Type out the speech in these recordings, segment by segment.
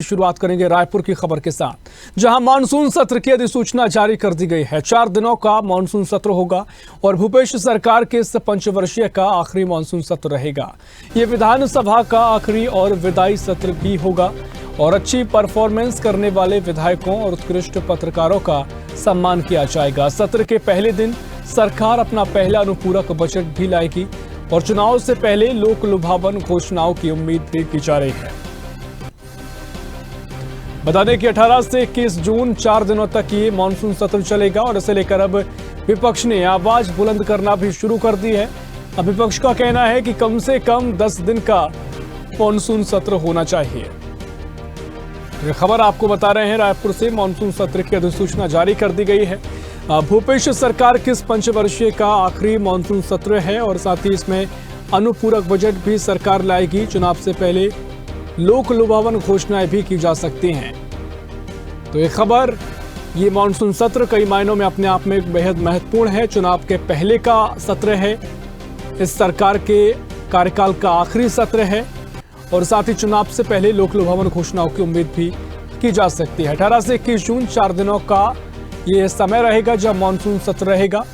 शुरुआत करेंगे रायपुर की खबर के साथ, जहां मानसून सत्र की अधिसूचना जारी कर दी गई है। 4 दिनों का मानसून सत्र होगा और भूपेश सरकार के इस पंचवर्षीय का आखिरी मानसून सत्र रहेगा। ये विधानसभा का आखिरी और विदाई सत्र भी होगा और अच्छी परफॉर्मेंस करने वाले विधायकों और उत्कृष्ट पत्रकारों का सम्मान किया जाएगा। सत्र के पहले दिन सरकार अपना पहला अनुपूरक बजट भी लाएगी और चुनाव से पहले लोक लुभावन घोषणाओं की उम्मीद भी की जा रही है। बता दें कि 18 से 21 जून 4 दिनों तक ये मानसून सत्र चलेगा और इसे लेकर अब विपक्ष ने आवाज बुलंद करना भी शुरू कर दी है। अब विपक्ष का कहना है कि कम से कम 10 दिन का मानसून सत्र होना चाहिए। ये खबर आपको बता रहे हैं रायपुर से। मानसून सत्र की अधिसूचना जारी कर दी गई है। भूपेश सरकार के इस पंचवर्षीय का आखिरी मानसून सत्र है और साथ ही इसमें अनुपूरक बजट भी सरकार लाएगी। चुनाव से पहले लोक लुभावन घोषणाएं भी की जा सकती हैं। तो ये खबर, ये मानसून सत्र कई मायनों में अपने आप में बेहद महत्वपूर्ण है। चुनाव के पहले का सत्र है, इस सरकार के कार्यकाल का आखिरी सत्र है और साथ ही चुनाव से पहले लोक लुभावन घोषणाओं की उम्मीद भी की जा सकती है। 18 से 21 जून 4 दिनों का ये समय रहेगा जब मानसून सत्र रहेगा।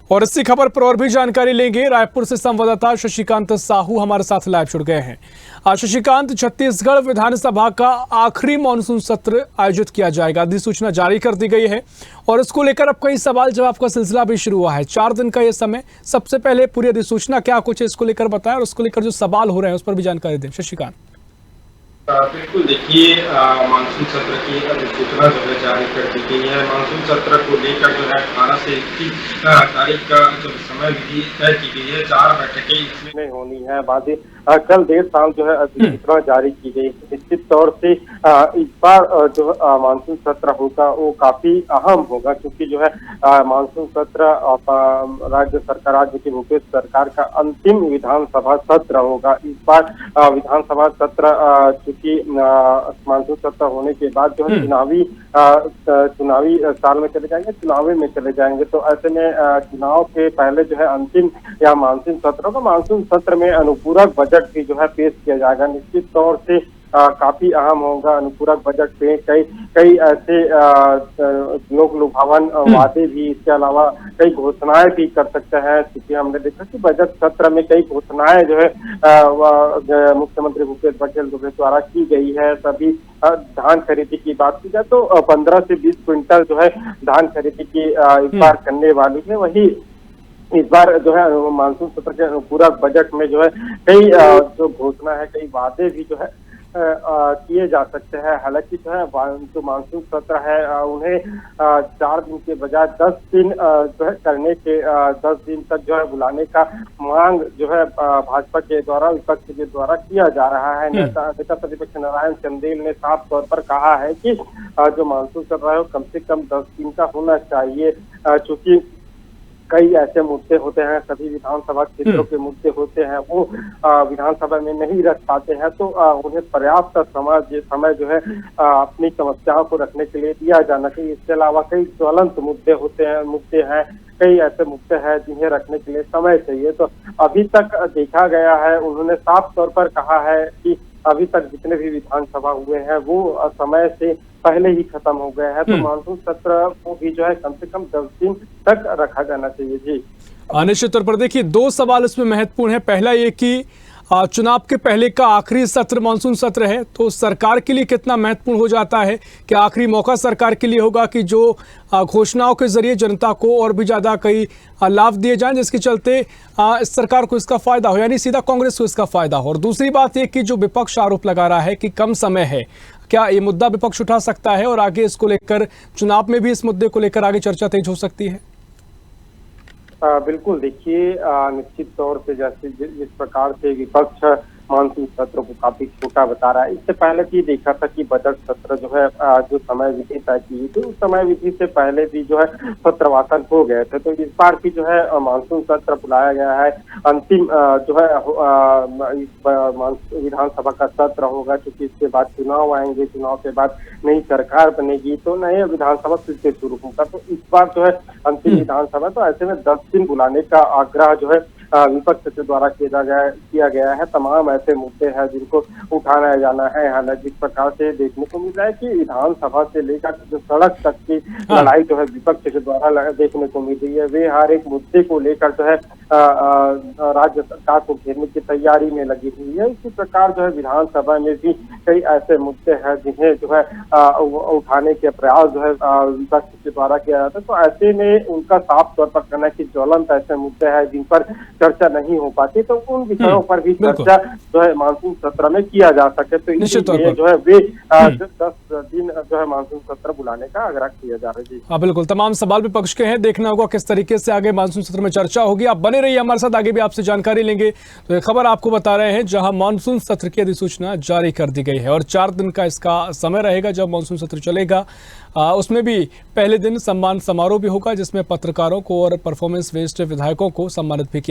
और इसी खबर पर और भी जानकारी लेंगे। रायपुर से संवाददाता शशिकांत साहू हमारे साथ लाइव जुड़ गए हैं। शशिकांत, छत्तीसगढ़ विधानसभा का आखिरी मानसून सत्र आयोजित किया जाएगा, अधिसूचना जारी कर दी गई है और इसको लेकर अब कई सवाल जवाब का सिलसिला भी शुरू हुआ है। 4 दिन का ये समय, सबसे पहले पूरी अधिसूचना क्या कुछ है इसको लेकर बताएं और उसको लेकर जो सवाल हो रहे हैं उस पर भी जानकारी दें। शशिकांत। बिल्कुल, देखिए मानसून सत्र की अधिसूचना जो है जारी कर दी गई है। मानसून सत्र को लेकर जो है 18 से 21 तारीख का जो समय विधि तय की गई है, 4 बैठकें इसमें होनी है। बाद कल देर शाम जो है अधिसूचना जारी की गई। निश्चित तौर से इस बार जो मानसून सत्र होगा वो काफी अहम होगा, क्योंकि जो है मानसून सत्र राज्य की भूपेश सरकार का अंतिम विधानसभा सत्र होगा। इस बार विधानसभा सत्र कि मानसून सत्र होने के बाद जो है चुनावी साल में चले जाएंगे, चुनावी में चले जाएंगे। तो ऐसे में चुनाव के पहले जो है अंतिम या मानसून सत्र होगा। मानसून सत्र में अनुपूरक बजट भी जो है पेश किया जाएगा। निश्चित तौर से काफी अहम होगा अनुपूरक बजट पे। कई ऐसे लोक लुभावन वादे भी, इसके अलावा कई घोषणाएं भी कर सकते हैं, क्योंकि हमने देखा कि बजट सत्र में कई घोषणाएं जो है मुख्यमंत्री भूपेश बघेल द्वारा की गई है। सभी धान खरीदी की बात की जाए तो 15 से 20 क्विंटल जो है धान खरीदी की इस बार करने वाली है। वही इस बार जो है मानसून सत्र के अनुपूरक बजट में जो है कई जो घोषणा है, कई वादे भी जो है किए जा सकते हैं। हालांकि जो है जो मानसून सत्र है उन्हें 4 दिन के बजाय 10 दिन जो है करने के 10 दिन तक जो है बुलाने का मांग जो है भाजपा के द्वारा, विपक्ष के द्वारा किया जा रहा है। नेता प्रतिपक्ष नारायण चंदेल ने साफ तौर पर कहा है कि जो मानसून सत्र है कम से कम 10 दिन का होना चाहिए, चूंकि कई ऐसे मुद्दे होते हैं, सभी विधानसभा क्षेत्रों के मुद्दे होते हैं, वो विधानसभा में नहीं रख पाते हैं। तो उन्हें पर्याप्त समय जो है अपनी समस्याओं को रखने के लिए दिया जाना चाहिए। इसके अलावा कई ज्वलंत मुद्दे हैं, कई ऐसे मुद्दे हैं जिन्हें रखने के लिए समय चाहिए। तो अभी तक देखा गया है, उन्होंने साफ तौर पर कहा है कि अभी तक जितने भी विधानसभा हुए हैं वो समय से पहले ही खत्म हो गए हैं। तो मानसून सत्र को भी जो है कम से कम 10 दिन तक रखा जाना चाहिए। जी निश्चित तौर पर देखिए, 2 सवाल इसमें महत्वपूर्ण है। पहला ये कि चुनाव के पहले का आखिरी सत्र मानसून सत्र है, तो सरकार के लिए कितना महत्वपूर्ण हो जाता है कि आखिरी मौका सरकार के लिए होगा कि जो घोषणाओं के जरिए जनता को और भी ज्यादा कई लाभ दिए जाएं, जिसके चलते इस सरकार को इसका फायदा हो, यानी सीधा कांग्रेस को इसका फायदा हो। और दूसरी बात ये कि जो विपक्ष आरोप लगा रहा है कि कम समय है, क्या ये मुद्दा विपक्ष उठा सकता है और आगे इसको लेकर चुनाव में भी इस मुद्दे को लेकर आगे चर्चा तेज हो सकती है? बिल्कुल, देखिए निश्चित तौर से जैसे जिस प्रकार से विपक्ष मानसून सत्र को काफी छोटा बता रहा है, इससे पहले भी देखा था कि बजट सत्र जो है जो समय विधि तय की थी उस समय विधि से पहले भी जो है सत्रवासन हो गए थे। तो इस बार भी जो है मानसून सत्र बुलाया गया है। अंतिम जो है विधानसभा का सत्र होगा, क्योंकि इसके बाद चुनाव आएंगे, चुनाव के बाद नई सरकार बनेगी तो नए विधानसभा फिर से शुरू होगा। तो इस बार जो है अंतिम विधानसभा, तो ऐसे में 10 दिन बुलाने का आग्रह जो है विपक्ष के द्वारा किया गया है। तमाम ऐसे मुद्दे हैं जिनको उठाया जाना है। हालांकि जिस प्रकार से देखने को मिल रहा है कि विधानसभा से लेकर जो सड़क तक की लड़ाई जो है विपक्ष के द्वारा देखने को मिल रही है, वे हर एक मुद्दे को लेकर जो है राज्य सरकार को घेरने की तैयारी में लगी हुई है। इसी प्रकार जो है विधानसभा में भी कई ऐसे मुद्दे हैं जिन्हें जो है उठाने के प्रयास जो है विपक्ष के द्वारा किया जाता है। तो ऐसे में उनका साफ तौर पर कहना है कि ज्वलंत ऐसे मुद्दे हैं जिन पर चर्चा नहीं हो पाती, तो उन विषयों पर भी चर्चा जो है मानसून सत्र में किया जा सके। तो इसलिए जो है वे 10 दिन जो है मानसून सत्र बुलाने का आग्रह किया जा रहा है। जी हाँ, बिल्कुल। तमाम सवाल विपक्ष के हैं, देखना होगा किस तरीके से आगे मानसून सत्र में चर्चा होगी। आप बने रहिए हमारे साथ, आगे भी आपसे जानकारी लेंगे। तो ये खबर आपको बता रहे हैं जहां मानसून सत्र की अधिसूचना जारी कर दी गई है और 4 दिन का इसका समय रहेगा जब मानसून सत्र चलेगा। उसमें भी पहले दिन सम्मान समारोह भी होगा जिसमें पत्रकारों को और परफॉर्मेंस बेस्ड विधायकों को सम्मानित भी किया